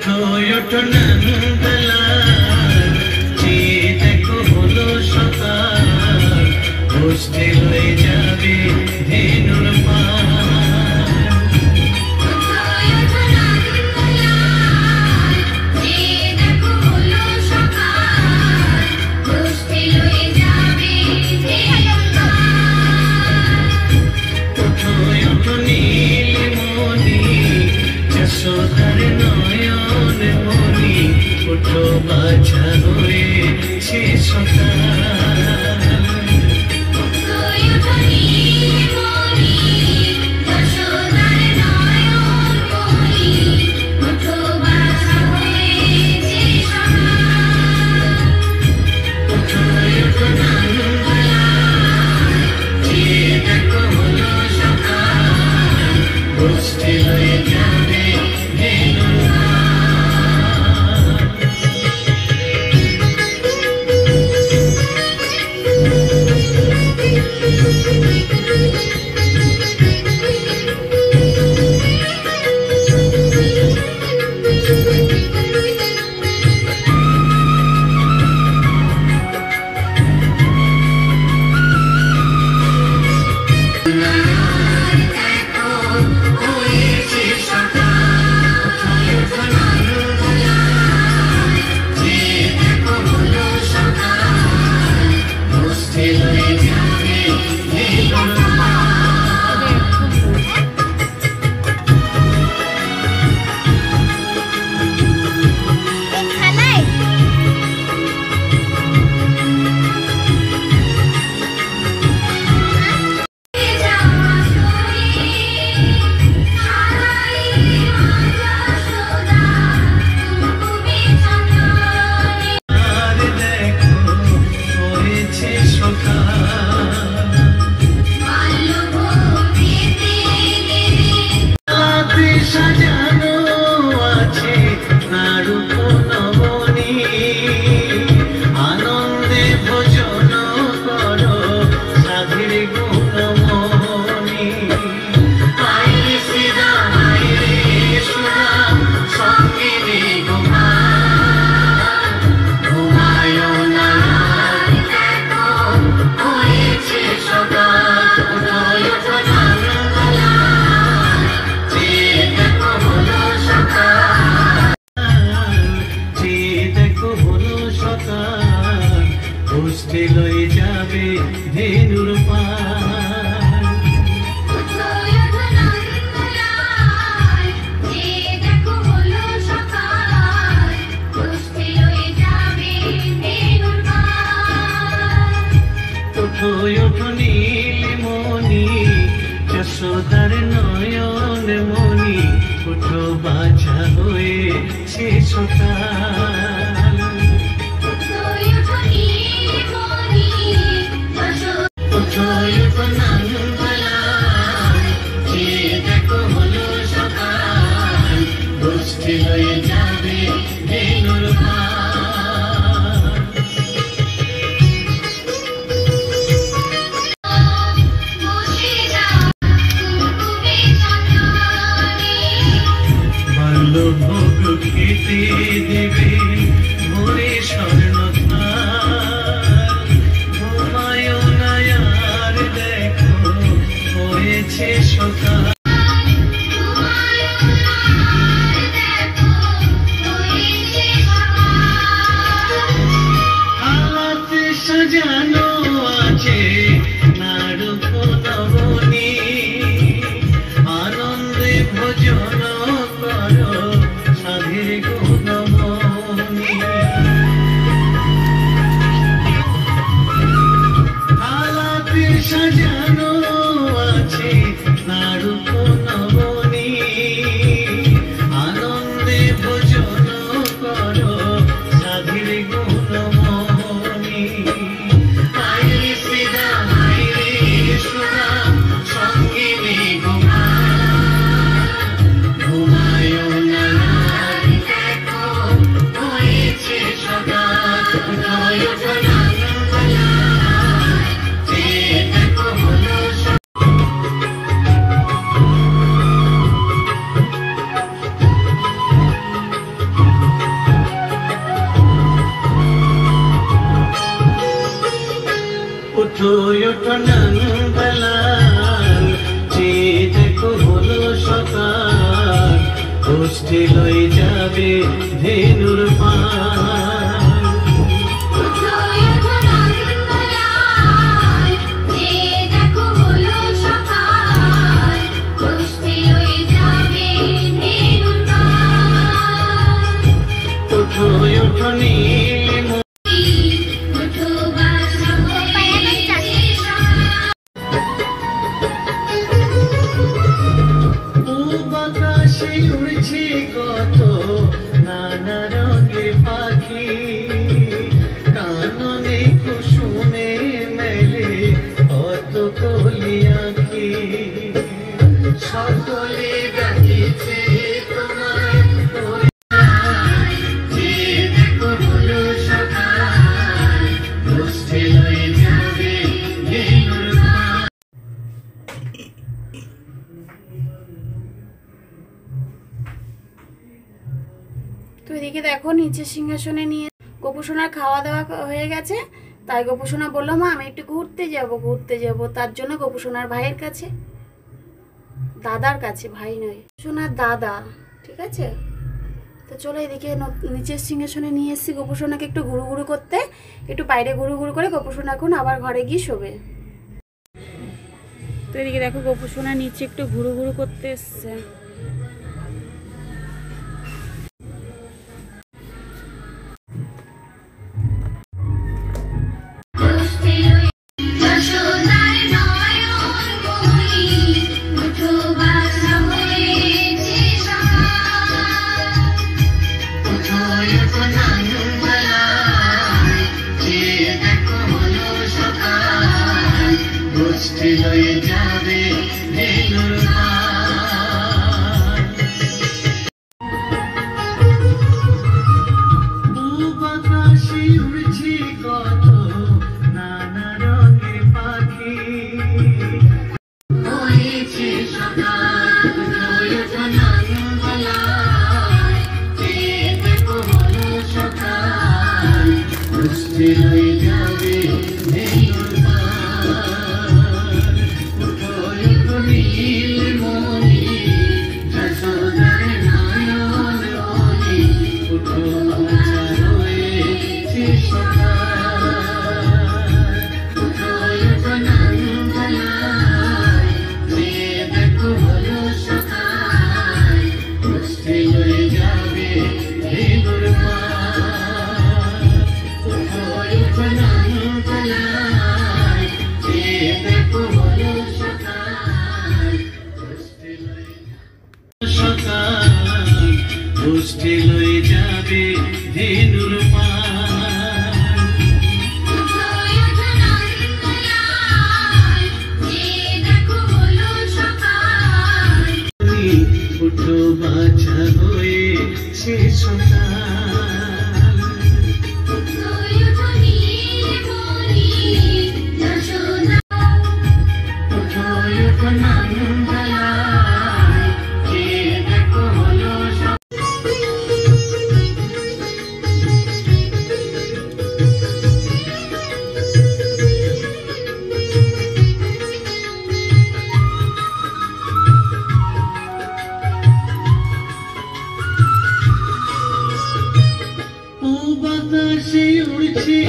ওঠো ওঠো নানুবেলা, যে দেখো হলো সকাল, বসতে হয়ে যাবে ধেনুর যশোদার নয়ন মনি, ওঠো বাছা হয়েছে সকাল। বসতে হয়ে যাবে সাজানো আছে নারুপ নবনী, আনন্দে ভোজন করো সাধীর গুণমণি। আইরে শ্রীরা আইরে সুরা সঙ্গিনী ঘুমা, ঘুমায় না দেখো হয়েছে সকাল। ওঠো ওঠো নানুবেলা, বসতে লয়ে যাবে ধেনুর পাল। ওঠো ওঠো নীলমণি, যশোদার নয়ন মনি, ওঠো বাছা হয়েছে সকাল। ওঠো ওঠো নানুবেলা, যে দেখো হলো সকাল, বসতে হয়ে যাবে ধেনুর পাল। বাল্যভোগ খেতে দেবে ভোরে স্বর্ণ থাল, ঘুমায় না আর দেখো হয়েছে সকাল। আলাতে সাজানো আছে নারুপ নবনী, আনন্দে ভোজন করো সাধীর গুণমণি। আলাতে সাজানো আছে নারুপ নবনী, আনন্দে ভোজন করো সাধীর গুণমণি। আইরে শ্রীরা আইরে সুরা সঙ্গিনী ঘুমা, গোষ্ঠী লই যাবে ধেনুর পাল। বাতাসে উড়ছে কত নানা রঙের পাখি, কাননে কুসুমে মেলে কত কলি আঁখি। সকলে ডাকিছে তোমায় যে দেখো হলো সকাল, গোষ্ঠী লয়ে যাবে ধেনুর পাল। তো এদিকে দেখো নিচের সিংহাসনে নিয়ে গোপুসোনার খাওয়া দাওয়া হয়ে গেছে, তাই গোপুসোনা বললো মা আমি একটু ঘুরতে যাব। তার জন্য গোপুসোনার ভাইয়ের কাছে, দাদার কাছে, ভাই নয় সোনার দাদা, ঠিক আছে। তো চলো এদিকে নিচের সিংহাসনে নিয়ে এসেছি গোপুসোনাকে একটু ঘুরু ঘুরু করতে, একটু বাইরে ঘুরু ঘুরু করে গোপুসোনা এখন আবার ঘরে গিয়ে শোবে। তো এদিকে দেখো গোপুসোনা নিচে একটু ঘুরু ঘুরু করতে এসছে। গোষ্ঠী লয়ে যাবে ধেনুর পাল। বাতাসে উড়ছে কত নানা রঙের পাখি, হয়েছে সকাল দেখো হলো সকাল, গোষ্ঠী লয়ে যাবে ধেনুর গোষ্ঠী লয়ে যাবে ধেনুর পাল। উঠো বাছা হয়েছে সকাল, বাতাসে উড়ছে